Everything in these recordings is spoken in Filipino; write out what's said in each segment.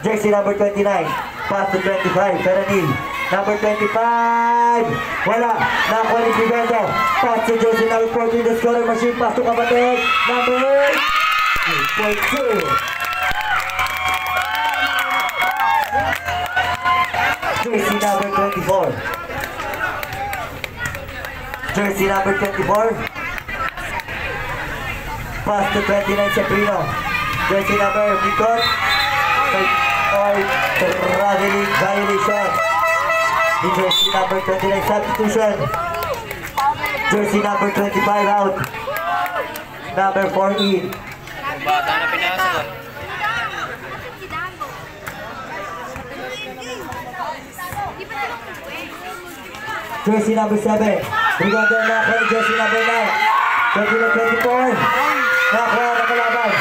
Jersey number 29. Pass to 25. Peranil. Number 25. Wala. Nakuha ni Gilberto. Pass to jersey number 14. The scoring machine. Pass to kapatid. Number 8. 2.2. Jersey number 24. Jersey number 24. Pass to 29 Sabrino. Jersey number Bicot. Traveling violation. The jersey number 29 substitution. Jersey number 25 out. Number 4 in. Bata na pinasok. Jersey number 7. Brigado na ako ni jersey number 9. Jersey number 24. Nakuha na kalaban.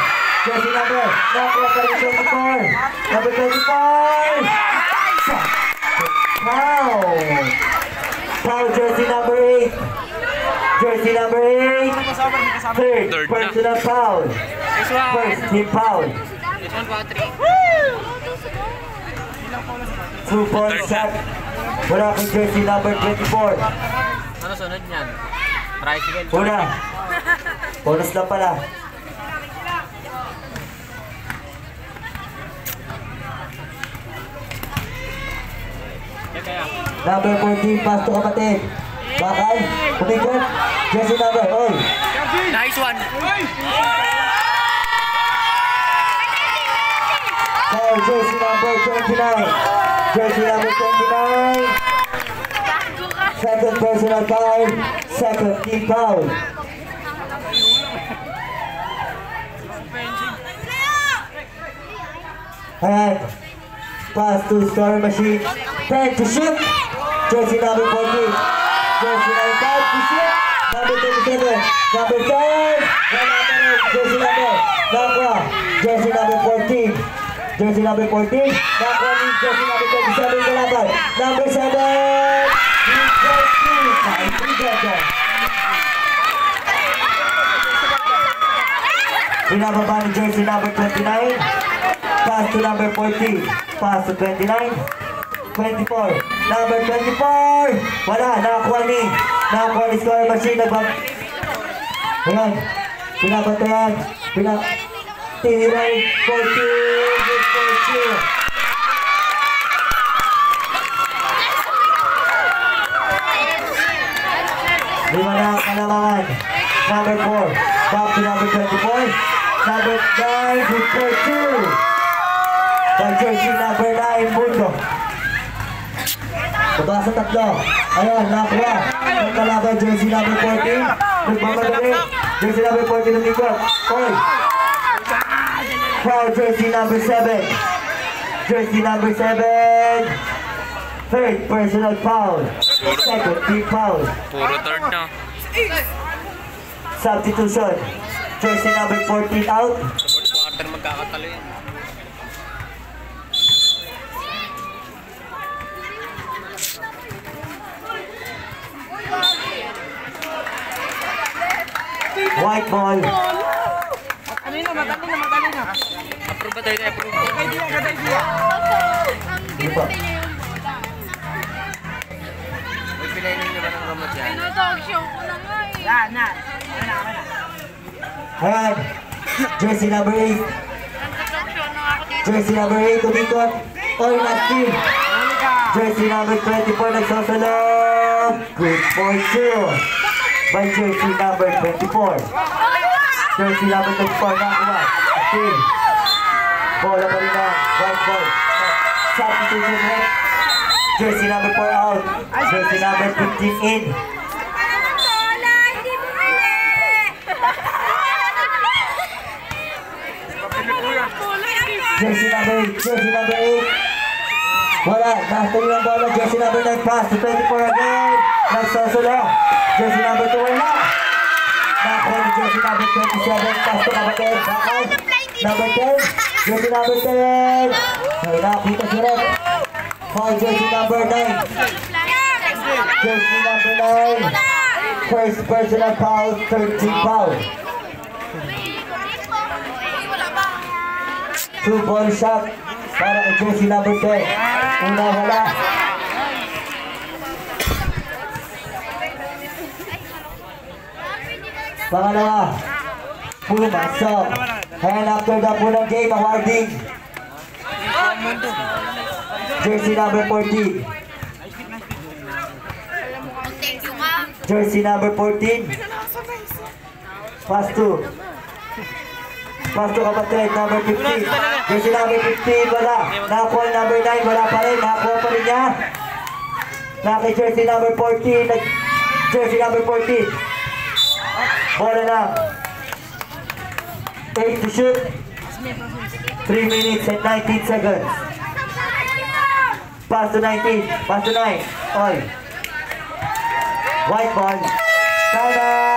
Jersey number. Nakuha ka rin 24. Number 24. Foul. Foul jersey number 8. Jersey number 8. Third personal foul. First team foul. This one, Patrick. 2-point shot. Wala kang jersey number 24. Ano sunod niyan? Tricycle. Una. Bonus lang pala. Number 14, pass to kapatid. Bakal, kumikot. Jersey number, oy. Nice one. Foul, jersey number 29. Jersey number 29. Second personal foul. Second team foul. Ayan. Pass to scoring machine. 10 to shoot. Jersey number 14. Jersey number 5 to shoot. Number 27. Number 10. Jersey number. Nakwa. Jersey number 14. Jersey number 14. Nakwa ni jersey number 27. Kalaban. Number 7. Binababa ni jersey number 29. Pass to number 14. Pass to 29. 24. Number 24. Wala. Nakakuha ni scoring machine. Ayan. Pinabatayan. Tiniray. 14. Lima na kalamangan. Number 4. Back to number 24. Number 9. Good for 2. By jersey number 9. Mundo. Baba sa tatlo. Ayan, nakuha. Ang kalaban, jersey number 14. Nagmamadali. Jersey number 14 ng ikot. Oy. Foul, jersey number 7. Jersey number 7. Third personal foul. Second team foul. Puro third na. Substitution. Jersey number 14 out. Fourth quarter magkakatalo yan. White ball. Madali na. Approve ba tayo? Approve. Good idea. Ano pa? Uy, pinainin nyo ba ng gamot yan? Dog show ko na nga eh. Na. Ayan. Jersey number 8. Dog show na ako dito. Jersey number 8. Umikot. Oy, not team. Jersey number 24. Nagsasalong. Good for 2. By jersey number 24. Jersey number 24. Nakuha. Team. Bola pa rin na. White ball. Substitution net. Jersey number 4 out. Jersey number 15 in. Jersey number 8. Jersey number 8. Wala. Nasa rin ang bola. Jersey number 9. Pass to 24 again. Nagsasalo. Jersey number 2 na. Nakuha ni jersey number 27. Pass to kapatid. Bakal. Number 10. Jersey number 10. Ay, nakita si Red. Foul jersey number 9. Jersey number 9. First personal foul. 13 foul. 2 ball shot. para kay jersey number 10. Una wala. Pangalawa, pumasok. And after that po ng game, awarding jersey number 14. Thank you, ma'am. Jersey number 14. Pass to. Pass to kapatid, number 15. Jersey number 15, wala. Nakakuha number 9, wala pa rin. Nakakuha pa rin niya. Naki jersey number 14. Jersey number 14. Bola na. 8 to shoot. 3 minutes and 19 seconds. Pass to 19. Pass to 9. Oy. White ball. Time out.